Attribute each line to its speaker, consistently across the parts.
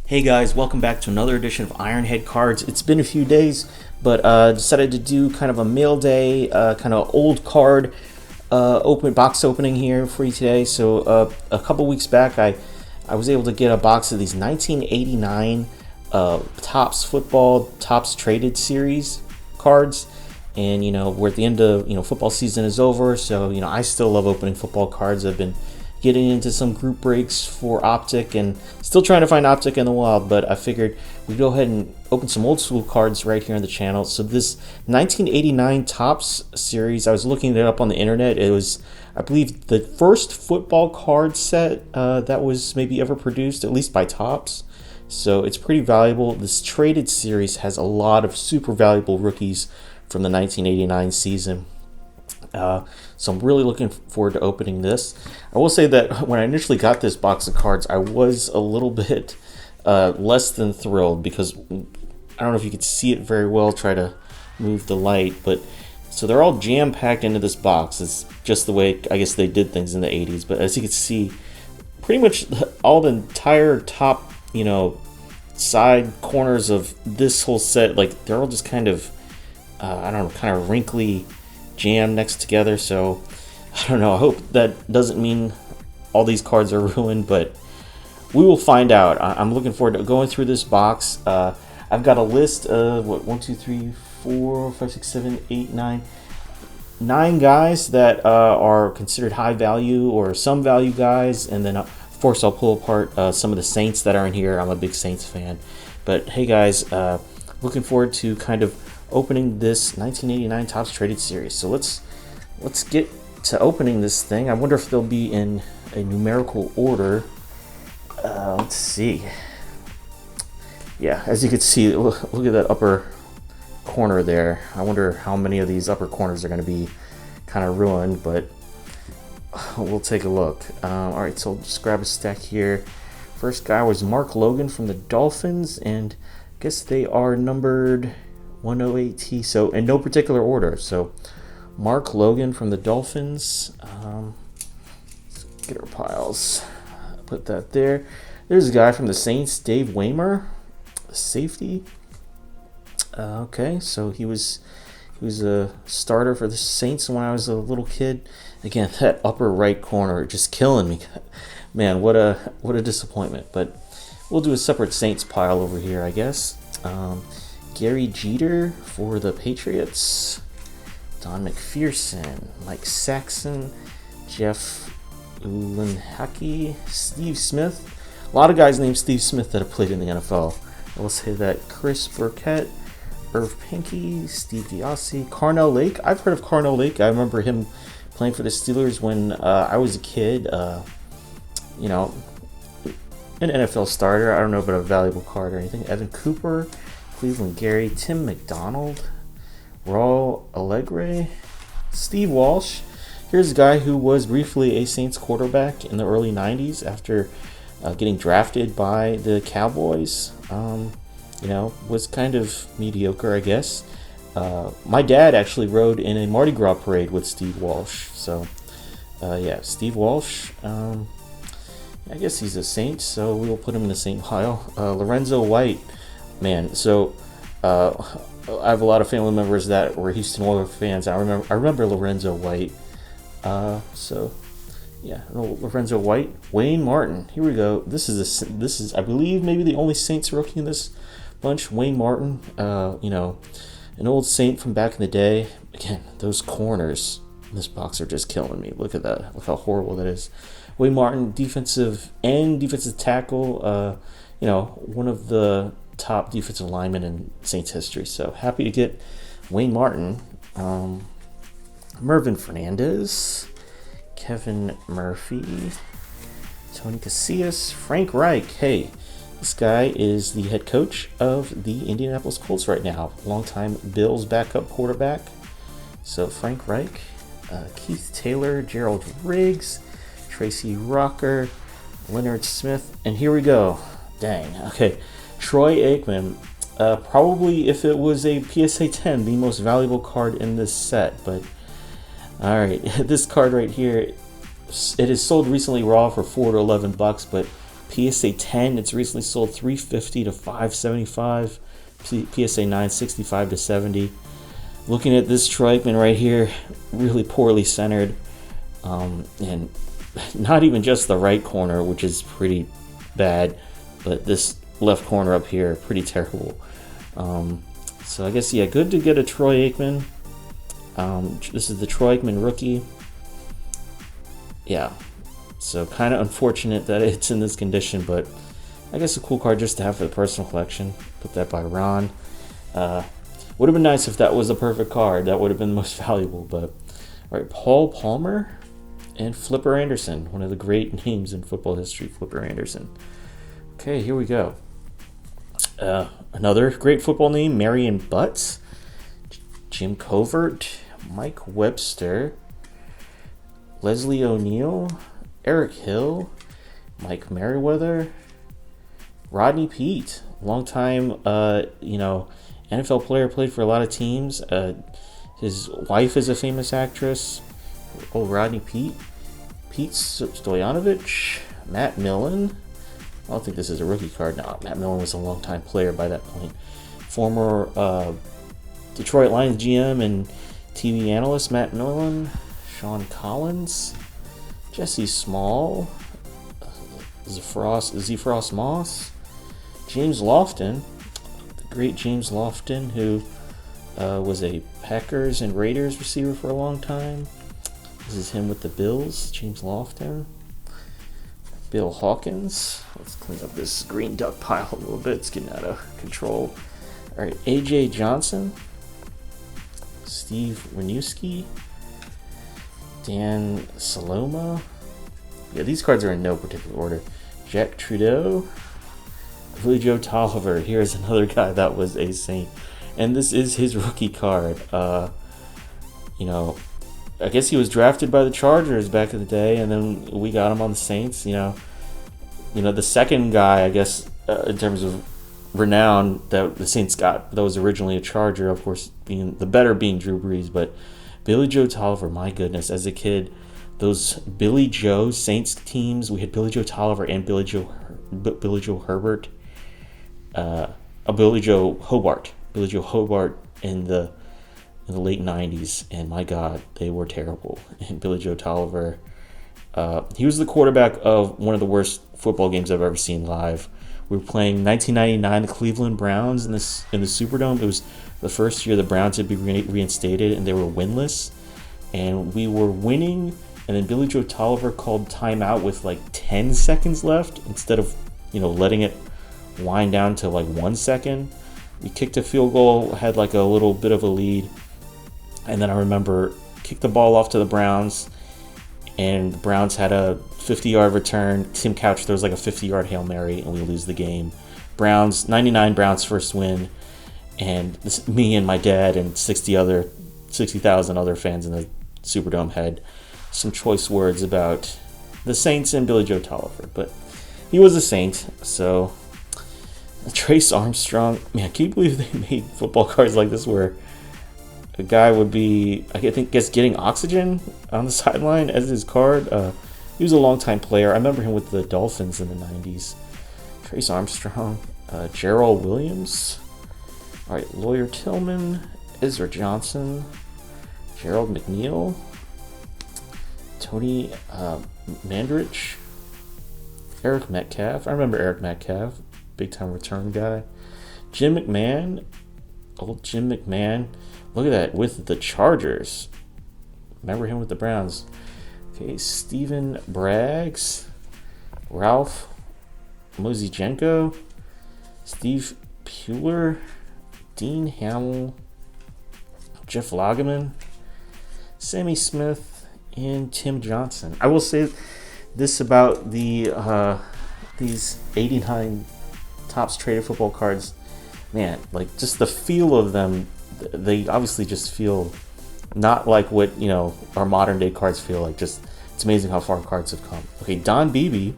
Speaker 1: Hey guys, welcome back to another edition of Ironhead Cards. It's been a few days, but decided to do kind of a mail day, kind of old card open box opening here for you today. So a couple weeks back, I was able to get a box of these 1989 Topps Football Topps Traded Series cards. And we're at the end of football season is over, so I still love opening football cards. I've been getting into some group breaks for Optic and still trying to find Optic in the wild, but I figured we'd go ahead and open some old school cards right here on the channel. So this 1989 Topps series, I was looking it up on the internet. It was, I believe, the first football card set that was maybe ever produced, at least by Topps. So it's pretty valuable. This traded series has a lot of super valuable rookies from the 1989 season. So I'm really looking forward to opening this. I will say that when I initially got this box of cards, I was a little bit less than thrilled because I don't know if you could see it very well. Try to move the light, but so they're all jam-packed into this box. It's just the way I guess they did things in the 80s. But as you can see, pretty much all the entire top, side corners of this whole set, like they're all just kind of, I don't know, kind of wrinkly, jam next together. So I don't know, I hope that doesn't mean all these cards are ruined, but we will find out. I'm looking forward to going through this box. I've got a list of 9 guys that are considered high value or some value guys, and then of course I'll pull apart some of the Saints that are in here. I'm a big Saints fan, but hey guys, looking forward to kind of opening this 1989 Topps Traded Series. So let's get to opening this thing. I wonder if they'll be in a numerical order. Let's see. Yeah, as you can see, look at that upper corner there. I wonder how many of these upper corners are going to be kind of ruined, but we'll take a look. All right, so I'll just grab a stack here. First guy was Mark Logan from the Dolphins, and I guess they are numbered 108T, so in no particular order. So Mark Logan from the Dolphins. Let's get our piles. Put that there. There's a guy from the Saints, Dave Waymer, safety. Okay, so he was a starter for the Saints when I was a little kid. Again, that upper right corner just killing me. Man, what a disappointment. But we'll do a separate Saints pile over here, I guess. Gary Jeter for the Patriots, Don McPherson, Mike Saxon, Jeff Ulenhaki, Steve Smith. A lot of guys named Steve Smith that have played in the NFL. I will say that Chris Burkett, Irv Pinky, Steve Diassi, Carnell Lake. I've heard of Carnell Lake. I remember him playing for the Steelers when I was a kid. An NFL starter. I don't know about a valuable card or anything. Evan Cooper, Cleveland Gary, Tim McDonald, Raul Allegre, Steve Walsh. Here's a guy who was briefly a Saints quarterback in the early 90s after getting drafted by the Cowboys. Was kind of mediocre, I guess. My dad actually rode in a Mardi Gras parade with Steve Walsh. So, Steve Walsh. I guess he's a Saint, so we will put him in the Saint pile. Lorenzo White. Man, so I have a lot of family members that were Houston Oilers fans. I remember Lorenzo White. Lorenzo White, Wayne Martin. Here we go. This is I believe maybe the only Saints rookie in this bunch. Wayne Martin, an old Saint from back in the day. Again, those corners in this box are just killing me. Look at that. Look how horrible that is. Wayne Martin, defensive end, defensive tackle. One of the top defensive linemen in Saints history. So happy to get Wayne Martin. Mervyn Fernandez, Kevin Murphy, Tony Casillas, Frank Reich. Hey, this guy is the head coach of the Indianapolis Colts right now. Longtime Bills backup quarterback. So Frank Reich, Keith Taylor, Gerald Riggs, Tracy Rocker, Leonard Smith, and here we go. Dang. Okay. Troy Aikman. Probably, if it was a PSA 10, the most valuable card in this set. But, alright. This card right here, it is sold recently raw for $4 to $11, but PSA 10, it's recently sold 350 to 575. PSA 9, 65 to 70. Looking at this Troy Aikman right here, really poorly centered, and not even just the right corner, which is pretty bad, but this left corner up here, pretty terrible. So I guess, yeah, good to get a Troy Aikman. This is the Troy Aikman rookie. Yeah, so kind of unfortunate that it's in this condition, but I guess a cool card just to have for the personal collection. Put that by Ron. Would have been nice if that was a perfect card. That would have been the most valuable. But all right, Paul Palmer and Flipper Anderson, one of the great names in football history, Flipper Anderson. Okay, here we go. Another great football name, Marion Butts, Jim Covert, Mike Webster, Leslie O'Neal, Eric Hill, Mike Merriweather, Rodney Peete, longtime, NFL player, played for a lot of teams. His wife is a famous actress. Oh, Rodney Peete, Pete Stoyanovich, Matt Millen. I don't think this is a rookie card. No, Matt Millen was a longtime player by that point. Former Detroit Lions GM and TV analyst Matt Millen, Sean Collins, Jesse Small, Zephros Moss, James Lofton, the great James Lofton, who was a Packers and Raiders receiver for a long time. This is him with the Bills, James Lofton. Bill Hawkins. Let's clean up this green duck pile a little bit. It's getting out of control. All right, AJ Johnson, Steve Winewski, Dan Saloma. Yeah, these cards are in no particular order. Jack Trudeau, Billy Joe Tolliver. Here's another guy that was a Saint, and this is his rookie card. I guess he was drafted by the Chargers back in the day, and then we got him on the Saints. The second guy, I guess, in terms of renown that the Saints got, that was originally a Charger, of course, being Drew Brees, but Billy Joe Tolliver, my goodness, as a kid, those Billy Joe Saints teams, we had Billy Joe Tolliver and Billy Joe Hobart in the late 90s, and my God, they were terrible. And Billy Joe Tolliver, he was the quarterback of one of the worst football games I've ever seen live. We were playing 1999, the Cleveland Browns in the Superdome. It was the first year the Browns had been reinstated, and they were winless. And we were winning, and then Billy Joe Tolliver called timeout with like 10 seconds left instead of, letting it wind down to like 1 second. We kicked a field goal, had like a little bit of a lead, and then I remember kicked the ball off to the Browns, and the Browns had a 50-yard return. Tim Couch throws like a 50-yard Hail Mary, and we lose the game. 99 Browns first win, and me and my dad and 60,000 other fans in the Superdome had some choice words about the Saints and Billy Joe Tolliver, but he was a Saint. So Trace Armstrong, man, can you believe they made football cards like this where a guy would be, getting oxygen on the sideline as his card? He was a longtime player. I remember him with the Dolphins in the 90s. Trace Armstrong, Gerald Williams, all right, Lawyer Tillman, Ezra Johnson, Gerald McNeil, Tony Mandrich, Eric Metcalf. I remember Eric Metcalf, big time return guy. Jim McMahon, old Jim McMahon. Look at that, with the Chargers. Remember him with the Browns. Okay, Steven Braggs, Ralph Mozijenko, Steve Pueller, Dean Hamill, Jeff Lageman, Sammy Smith, and Tim Johnson. I will say this about these 89 Topps traded football cards. Man, like just the feel of them, they obviously just feel not like what our modern day cards feel like. Just it's amazing how far cards have come. Okay, Don Beebe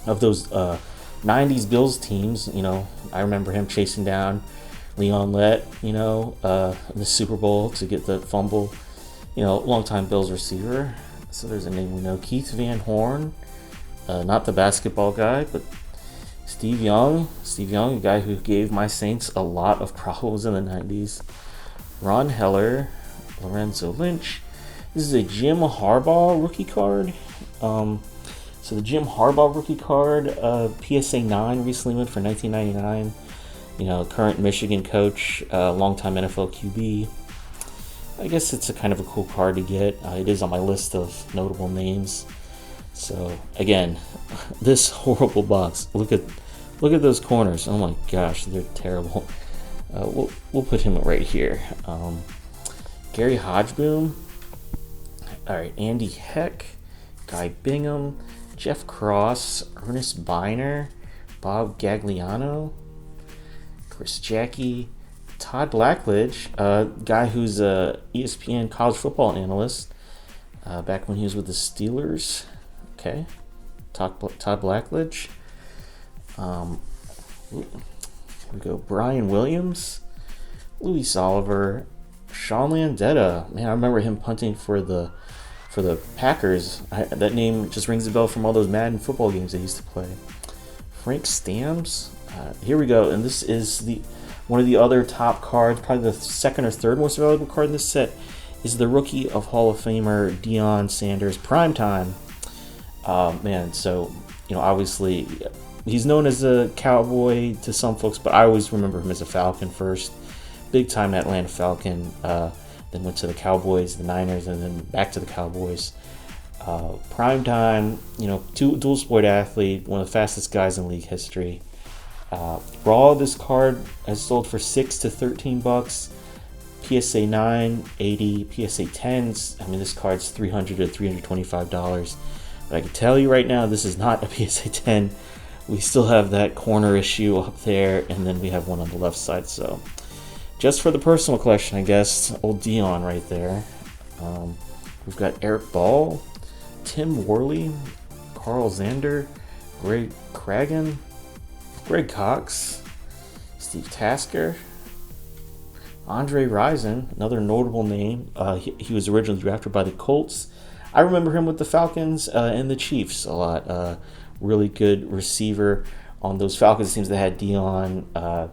Speaker 1: of those 90s Bills teams, I remember him chasing down Leon Lett, in the Super Bowl to get the fumble. Longtime Bills receiver. So there's a name we know. Keith Van Horn, not the basketball guy, but Steve Young. Steve Young, a guy who gave my Saints a lot of problems in the 90s. Ron Heller, Lorenzo Lynch. This is a Jim Harbaugh rookie card. So the Jim Harbaugh rookie card, PSA 9 recently went for $19.99. You know, current Michigan coach, longtime NFL QB. I guess it's a kind of a cool card to get. It is on my list of notable names. So again, this horrible box. Look at those corners. Oh my gosh, they're terrible. We'll put him right here. Gary Hodgeboom. All right, Andy Heck, Guy Bingham, Jeff Cross, Ernest Biner, Bob Gagliano, Chris Jackie, Todd Blackledge, guy who's a ESPN college football analyst back when he was with the Steelers. Okay, Todd Blackledge. Here we go. Brian Williams, Luis Oliver, Sean Landetta. Man, I remember him punting for the Packers. That name just rings a bell from all those Madden football games I used to play. Frank Stamms. Here we go, and this is one of the other top cards, probably the second or third most valuable card in this set, is the rookie of Hall of Famer Deion Sanders Primetime. Man, so, you know, obviously he's known as a Cowboy to some folks, but I always remember him as a Falcon first. Big time Atlanta Falcon, then went to the Cowboys, the Niners, and then back to the Cowboys. Primetime, you know, dual sport athlete, one of the fastest guys in league history. Raw, this card has sold for $6 to $13. PSA 9, 80, PSA 10s. I mean, this card's $300 to $325. But I can tell you right now, this is not a PSA 10. We still have that corner issue up there, and then we have one on the left side. So, just for the personal collection, I guess, old Deion right there. We've got Eric Ball, Tim Worley, Carl Zander, Greg Cragen, Greg Cox, Steve Tasker, Andre Rison, another notable name. He was originally drafted by the Colts. I remember him with the Falcons and the Chiefs a lot. Really good receiver on those Falcons teams that had Deion.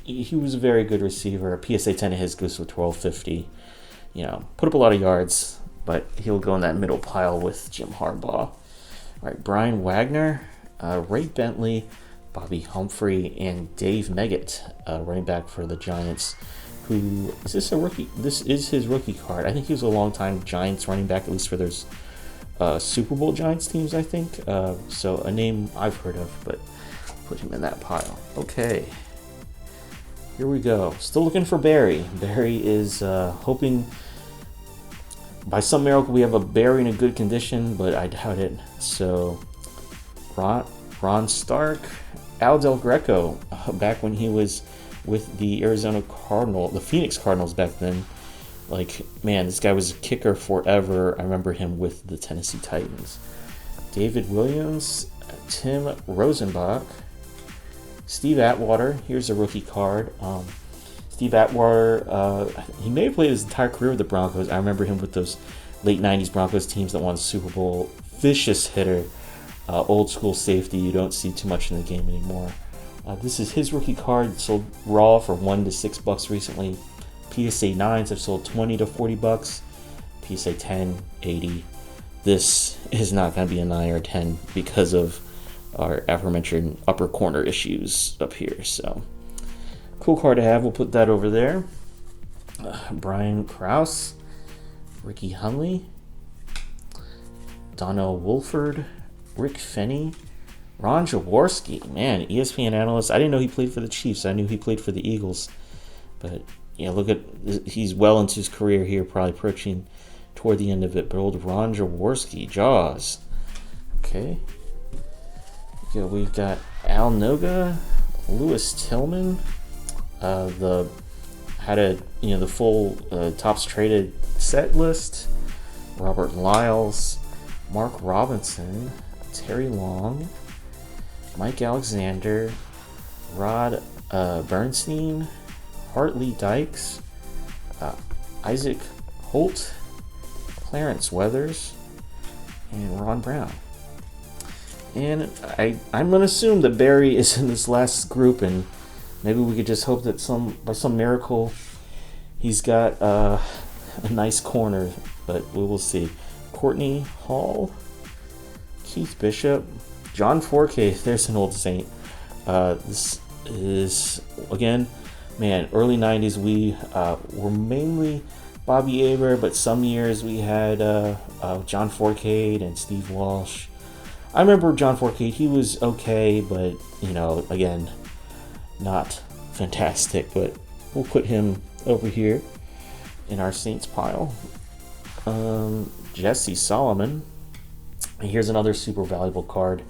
Speaker 1: He was a very good receiver. A PSA 10 of his goes for $12.50. You know, put up a lot of yards, but he'll go in that middle pile with Jim Harbaugh. All right, Brian Wagner, Ray Bentley, Bobby Humphrey, and Dave Meggett, running back for the Giants. Who is this a rookie? This is his rookie card. I think he was a long-time Giants running back, at least for those Super Bowl Giants teams, I think. So a name I've heard of, but put him in that pile. Okay. Here we go. Still looking for Barry. Barry is hoping by some miracle we have a Barry in a good condition, but I doubt it. So Ron Stark, Al Del Greco, back when he was with the the Phoenix Cardinals back then. Like, man, this guy was a kicker forever. I remember him with the Tennessee Titans. David Williams, Tim Rosenbach, Steve Atwater. Here's a rookie card. Steve Atwater, he may have played his entire career with the Broncos. I remember him with those late 90s Broncos teams that won the Super Bowl. Vicious hitter, old school safety. You don't see too much in the game anymore. This is his rookie card. Sold raw for $1 to $6 recently. PSA 9s have sold $20 to $40. PSA 10, 80. This is not going to be a 9 or 10 because of our aforementioned upper corner issues up here. So, cool card to have. We'll put that over there. Brian Krause, Ricky Hunley, Donnell Wolford, Rick Fenny, Ron Jaworski, man, ESPN analyst. I didn't know he played for the Chiefs. I knew he played for the Eagles. But, yeah, look at, he's well into his career here, probably approaching toward the end of it. But old Ron Jaworski, Jaws. Okay. Yeah, we've got Al Noga, Lewis Tillman, the full tops traded set list. Robert Lyles, Mark Robinson, Terry Long, Mike Alexander, Rod Bernstein, Hartley Dykes, Isaac Holt, Clarence Weathers, and Ron Brown. And I'm gonna assume that Barry is in this last group, and maybe we could just hope that by some miracle he's got a nice corner, but we will see. Courtney Hall, Keith Bishop, John Forkey. There's an old saint. This is, again, man, early 90s. We were mainly Bobby Aber, but some years we had John Forkey and Steve Walsh. I remember John Forkey. He was okay, but, you know, again, not fantastic. But we'll put him over here in our Saints pile. Jesse Solomon. And here's another super valuable card.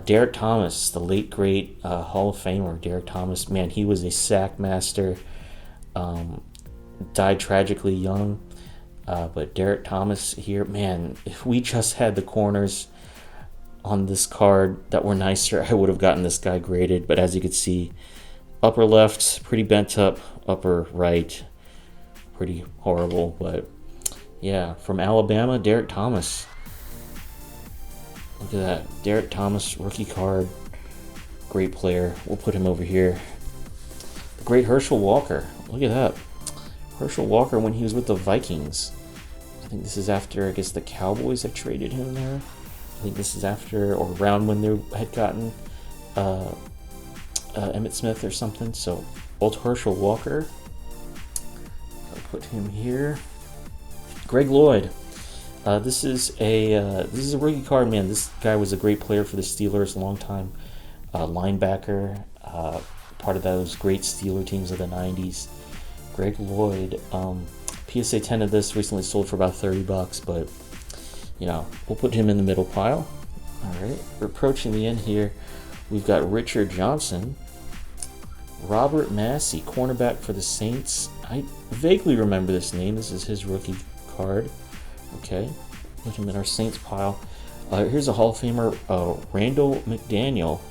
Speaker 1: Derek Thomas, the late great Hall of Famer. Derek Thomas, man, he was a sack master. Died tragically young. But Derek Thomas here, man, if we just had the corners on this card that were nicer, I would have gotten this guy graded. But as you can see, upper left, pretty bent up. Upper right, pretty horrible. But yeah, from Alabama, Derek Thomas. Look at that. Derek Thomas, rookie card. Great player. We'll put him over here. The great Herschel Walker. Look at that. Herschel Walker when he was with the Vikings. I think this is after, I guess, the Cowboys had traded him there. I think this is after or around when they had gotten Emmitt Smith or something. So, old Herschel Walker. I'll put him here. Greg Lloyd. This is a rookie card, man. This guy was a great player for the Steelers, a long time linebacker, part of those great Steeler teams of the 90s. Greg Lloyd. PSA 10 of this recently sold for about $30, but you know, we'll put him in the middle pile. All right, we're approaching the end here. We've got Richard Johnson, Robert Massey, cornerback for the Saints. I vaguely remember this name. This is his rookie card. Okay, put him in our Saints pile. Here's a Hall of Famer, Randall McDaniel.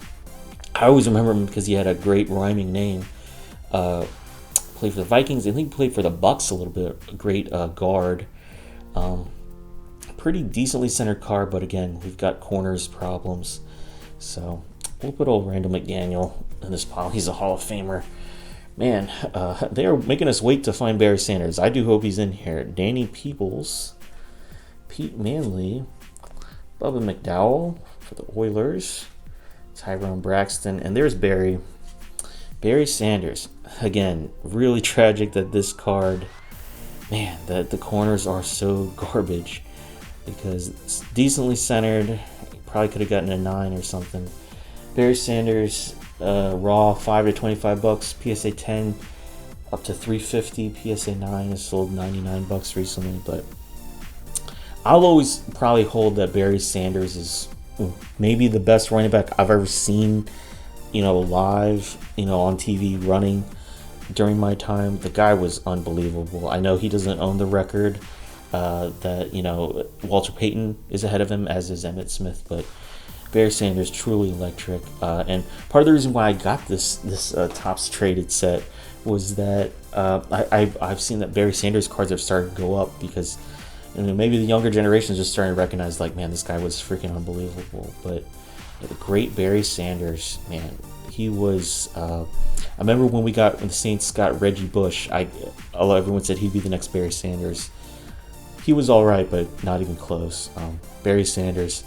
Speaker 1: I always remember him because he had a great rhyming name. Played for the Vikings. I think he played for the Bucks a little bit. A great guard. Pretty decently centered card, but again, we've got corners problems. So we'll put old Randall McDaniel in this pile. He's a Hall of Famer. Man, they are making us wait to find Barry Sanders. I do hope he's in here. Danny Peoples, Pete Manley, Bubba McDowell for the Oilers, Tyrone Braxton, and there's Barry. Barry Sanders. Again, really tragic that this card, man, that the corners are so garbage because it's decently centered. Probably could have gotten a 9 or something. Barry Sanders, raw $5 to $25. PSA 10 up to $350. PSA 9 has sold $99 recently, but I'll always probably hold that Barry Sanders is maybe the best running back I've ever seen, you know, live, you know, on TV running during my time. The guy was unbelievable. I know he doesn't own the record that, you know, Walter Payton is ahead of him, as is Emmitt Smith, but Barry Sanders truly electric. And part of the reason why I got this Topps traded set was that I've seen that Barry Sanders cards have started to go up because, you know, maybe the younger generation is just starting to recognize, like, man, this guy was freaking unbelievable. But yeah, the great Barry Sanders, man, he was. I remember when the Saints got Reggie Bush. Everyone said he'd be the next Barry Sanders. He was all right, but not even close. Barry Sanders.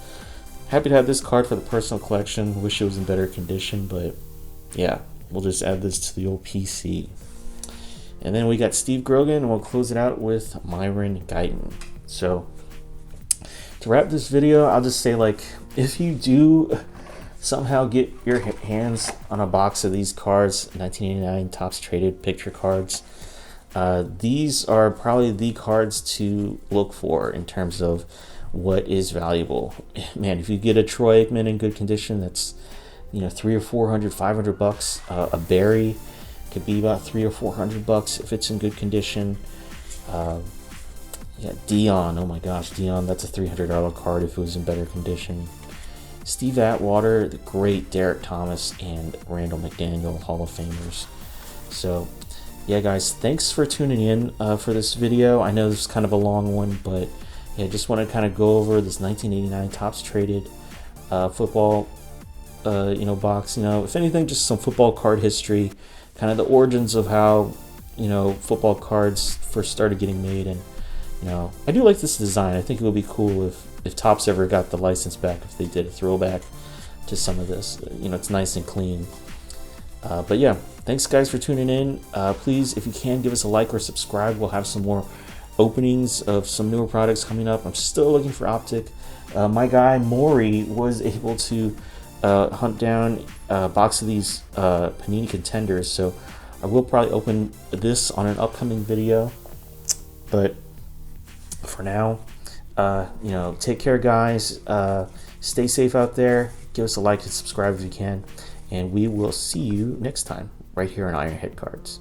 Speaker 1: Happy to have this card for the personal collection. Wish it was in better condition, but yeah, we'll just add this to the old PC. And then we got Steve Grogan, and we'll close it out with Myron Guyton. So to wrap this video, I'll just say, like, if you do somehow get your hands on a box of these cards, 1989 Topps Traded picture cards, these are probably the cards to look for in terms of what is valuable. Man, if you get a Troy Aikman in good condition, that's, you know, $300 or $400, $500. A Barry could be about $300 or $400 if it's in good condition. Yeah, Deion, oh my gosh, Deion, that's a $300 card if it was in better condition. Steve Atwater, the great Derek Thomas, and Randall McDaniel, Hall of Famers. So yeah, guys, thanks for tuning in for this video. I know this is kind of a long one, but yeah, just want to kind of go over this 1989 Topps Traded football, box. If anything, just some football card history, kind of the origins of how, football cards first started getting made. And, I do like this design. I think it would be cool if Topps ever got the license back, if they did a throwback to some of this. It's nice and clean. But yeah, thanks guys for tuning in. Please, if you can, give us a like or subscribe. We'll have some more openings of some newer products coming up. I'm still looking for Optic. My guy Maury was able to hunt down a box of these Panini Contenders, so I will probably open this on an upcoming video. But for now, take care guys. Stay safe out there. Give us a like and subscribe if you can, and we will see you next time right here on Ironhead Cards.